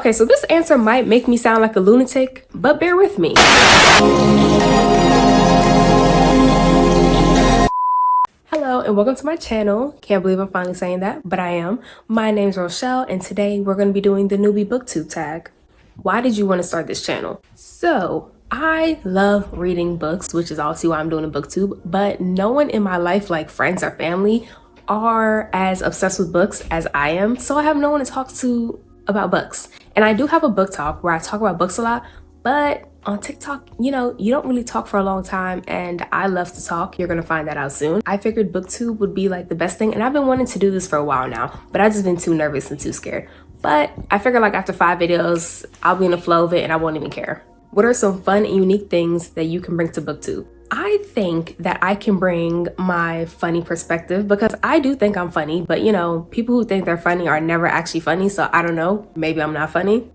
Okay, so this answer might make me sound like a lunatic, but bear with me. Hello and welcome to my channel. Can't believe I'm finally saying that, but I am. My name's Rochelle and today we're going to be doing the newbie booktube tag. Why did you want to start this channel? So I love reading books, which is obviously why I'm doing a booktube, but no one in my life, like friends or family, are as obsessed with books as I am. So I have no one to talk to about books. And I do have a book talk where I talk about books a lot, but on TikTok, you know, you don't really talk for a long time and I love to talk. You're gonna find that out soon. I figured booktube would be like the best thing and I've been wanting to do this for a while now, but I've just been too nervous and too scared. But I figured like after 5 videos, I'll be in the flow of it and I won't even care. What are some fun and unique things that you can bring to booktube? I think that I can bring my funny perspective because I do think I'm funny, but you know, people who think they're funny are never actually funny. So I don't know, maybe I'm not funny.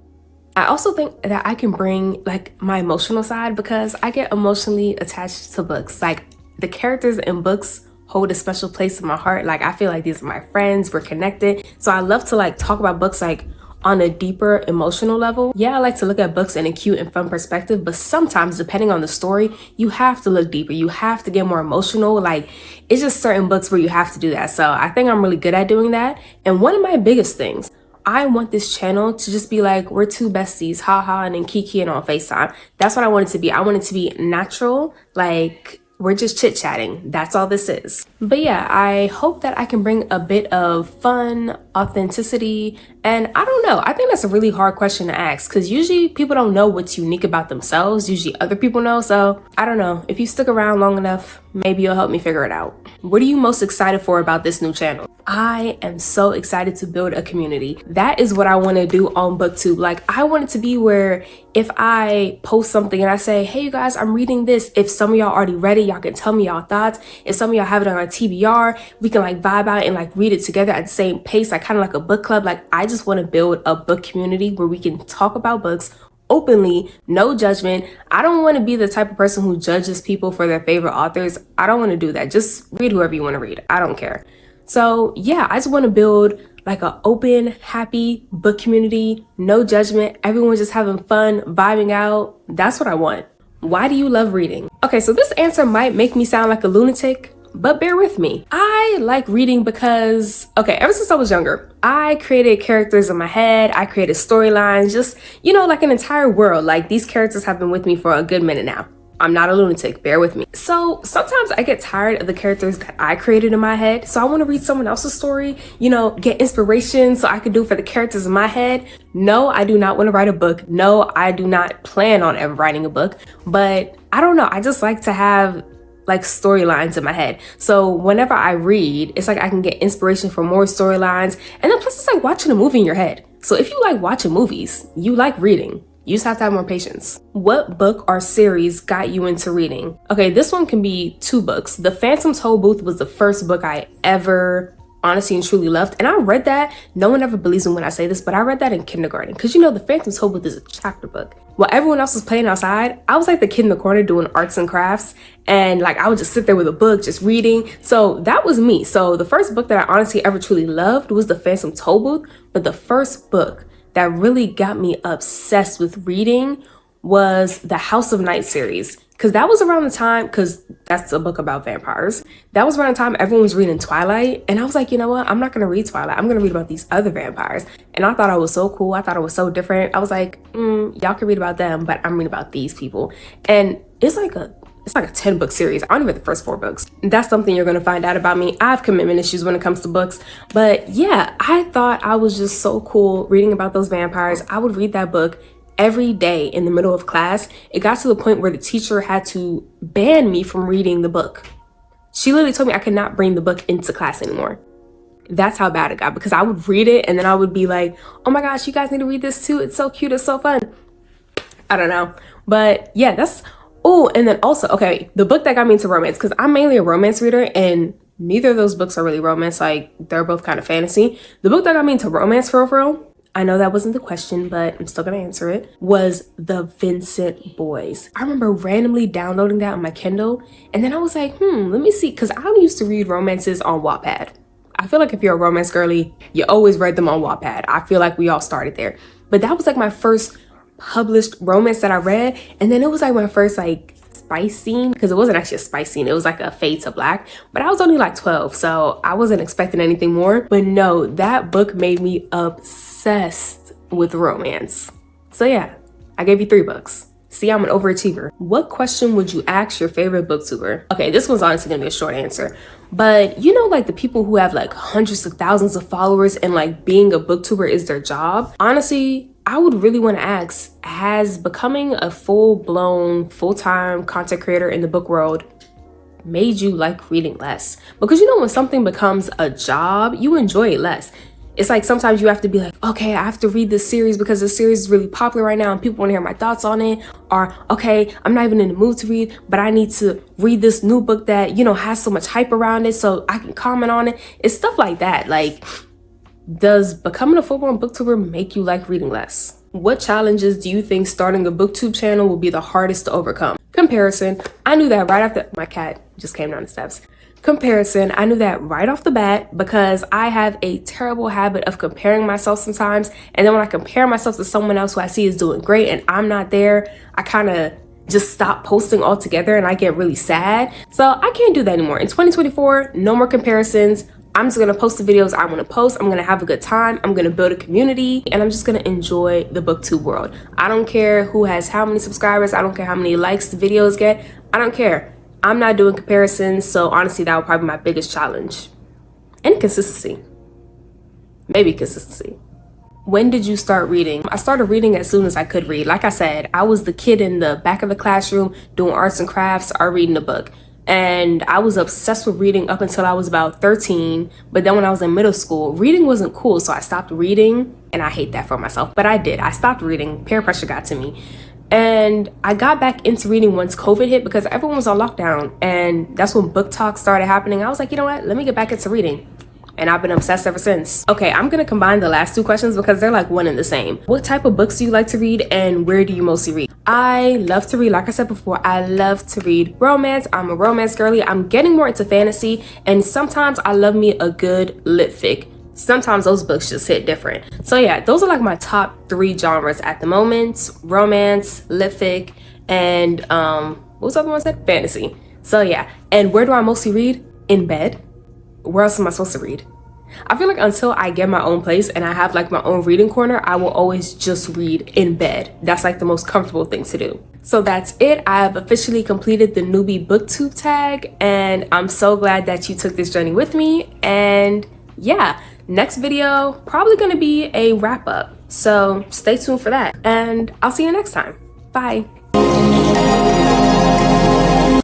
I also think that I can bring like my emotional side because I get emotionally attached to books. Like the characters in books hold a special place in my heart. Like I feel like these are my friends, we're connected. So I love to like talk about books like on a deeper emotional level. Yeah, I like to look at books in a cute and fun perspective, but sometimes depending on the story, you have to look deeper. You have to get more emotional. Like it's just certain books where you have to do that. So I think I'm really good at doing that. And one of my biggest things, I want this channel to just be like, we're two besties, haha, and then kikiing on FaceTime. That's what I want it to be. I want it to be natural, like we're just chit-chatting. That's all this is. But yeah, I hope that I can bring a bit of fun, authenticity, and I don't know. I think that's a really hard question to ask because usually people don't know what's unique about themselves. Usually other people know. So I don't know. If you stick around long enough, maybe you'll help me figure it out. What are you most excited for about this new channel? I am so excited to build a community. That is what I want to do on booktube. Like I want it to be where if I post something and I say, hey you guys, I'm reading this. If some of y'all already read it, y'all can tell me y'all thoughts. If some of y'all have it on a TBR, we can like vibe out and like read it together at the same pace, like kind of like a book club. Like I just want to build a book community where we can talk about books openly, no judgment. I don't want to be the type of person who judges people for their favorite authors. I don't want to do that. Just read whoever you want to read. I don't care. So yeah, I just want to build like an open, happy book community, no judgment. Everyone's just having fun, vibing out. That's what I want. Why do you love reading? Okay, so this answer might make me sound like a lunatic, but bear with me. I like reading because, okay, ever since I was younger, I created characters in my head. I created storylines, just, you know, like an entire world. Like these characters have been with me for a good minute now. I'm not a lunatic, bear with me. So sometimes I get tired of the characters that I created in my head. So I want to read someone else's story, you know, get inspiration so I can do for the characters in my head. No, I do not want to write a book. No, I do not plan on ever writing a book, but I don't know. I just like to have like storylines in my head. So whenever I read, it's like I can get inspiration for more storylines. And then plus it's like watching a movie in your head. So if you like watching movies, you like reading. You just have to have more patience. What book or series got you into reading? Okay, this one can be 2 books. The Phantom Toll Booth was the first book I ever honestly and truly loved. And I read that, no one ever believes me when I say this, but I read that in kindergarten. Cause you know, the Phantom Toll Booth is a chapter book. While everyone else was playing outside, I was like the kid in the corner doing arts and crafts. And like, I would just sit there with a book, just reading. So that was me. So the first book that I honestly ever truly loved was the Phantom Toll Booth. But the first book that really got me obsessed with reading was the House of Night series. Cause that was around the time, cause that's a book about vampires. That was around the time everyone was reading Twilight. And I was like, you know what? I'm not gonna read Twilight. I'm gonna read about these other vampires. And I thought I was so cool. I thought it was so different. I was like, y'all can read about them, but I'm reading about these people. And it's like a 10-book series. I only read the first 4 books. That's something you're gonna find out about me. I have commitment issues when it comes to books. But yeah, I thought I was just so cool reading about those vampires. I would read that book every day in the middle of class. It got to the point where the teacher had to ban me from reading the book. She literally told me I could not bring the book into class anymore. That's how bad it got, because I would read it and then I would be like, oh my gosh, you guys need to read this too. It's so cute. It's so fun. I don't know. But yeah, that's, oh, and then also, okay, the book that got me into romance, because I'm mainly a romance reader and neither of those books are really romance. Like they're both kind of fantasy. The book that got me into romance for real, I know that wasn't the question, but I'm still gonna answer it, was The Vincent Boys. I remember randomly downloading that on my Kindle, and then I was like, let me see, because I used to read romances on Wattpad. I feel like if you're a romance girly, you always read them on Wattpad. I feel like we all started there. but that was like my first published romance that I read. And then it was like my first like spice scene, because it wasn't actually a spice scene, it was like a fade to black, but I was only like 12, so I wasn't expecting anything more. But no, that book made me obsessed with romance. So yeah, I gave you 3 books. See, I'm an overachiever. What question would you ask your favorite booktuber? Okay, this one's honestly gonna be a short answer, but you know, like the people who have like hundreds of thousands of followers and like being a booktuber is their job. Honestly, I would really want to ask, has becoming a full-blown, full-time content creator in the book world made you like reading less? Because you know, when something becomes a job, you enjoy it less. It's like sometimes you have to be like, okay, I have to read this series because the series is really popular right now and people want to hear my thoughts on it. Or, okay, I'm not even in the mood to read, but I need to read this new book that, you know, has so much hype around it so I can comment on it. It's stuff like that. Like, does becoming a full-blown booktuber make you like reading less? What challenges do you think starting a booktube channel will be the hardest to overcome? Comparison. I knew that right after my cat just came down the steps. Comparison. I knew that right off the bat because I have a terrible habit of comparing myself sometimes. And then when I compare myself to someone else who I see is doing great and I'm not there, I kind of just stop posting altogether and I get really sad. So I can't do that anymore. In 2024, no more comparisons. I'm just gonna post the videos I wanna post. I'm gonna have a good time. I'm gonna build a community and I'm just gonna enjoy the booktube world. I don't care who has how many subscribers. I don't care how many likes the videos get. I don't care. I'm not doing comparisons. So honestly, that would probably be my biggest challenge. And consistency. Maybe consistency. When did you start reading? I started reading as soon as I could read. Like I said, I was the kid in the back of the classroom doing arts and crafts or reading a book. And I was obsessed with reading up until I was about 13. But then when I was in middle school, reading wasn't cool. So I stopped reading and I hate that for myself, but I did. I stopped reading. Peer pressure got to me. And I got back into reading once COVID hit because everyone was on lockdown. And that's when book talk started happening. I was like, you know what? Let me get back into reading. And I've been obsessed ever since. Okay, I'm gonna combine the last 2 questions because they're like one and the same. What type of books do you like to read and where do you mostly read? I love to read, like I said before, I love to read romance. I'm a romance girly. I'm getting more into fantasy and sometimes I love me a good lit fic. Sometimes those books just hit different. So yeah, those are like my top 3 genres at the moment. Romance, lit fic, and what was the other one I said? Fantasy. So yeah, and where do I mostly read? In bed. Where else am I supposed to read? I feel like until I get my own place and I have like my own reading corner, I will always just read in bed. That's like the most comfortable thing to do. So that's it. I have officially completed the newbie booktube tag and I'm so glad that you took this journey with me. And yeah, next video probably gonna be a wrap up. So stay tuned for that and I'll see you next time. Bye.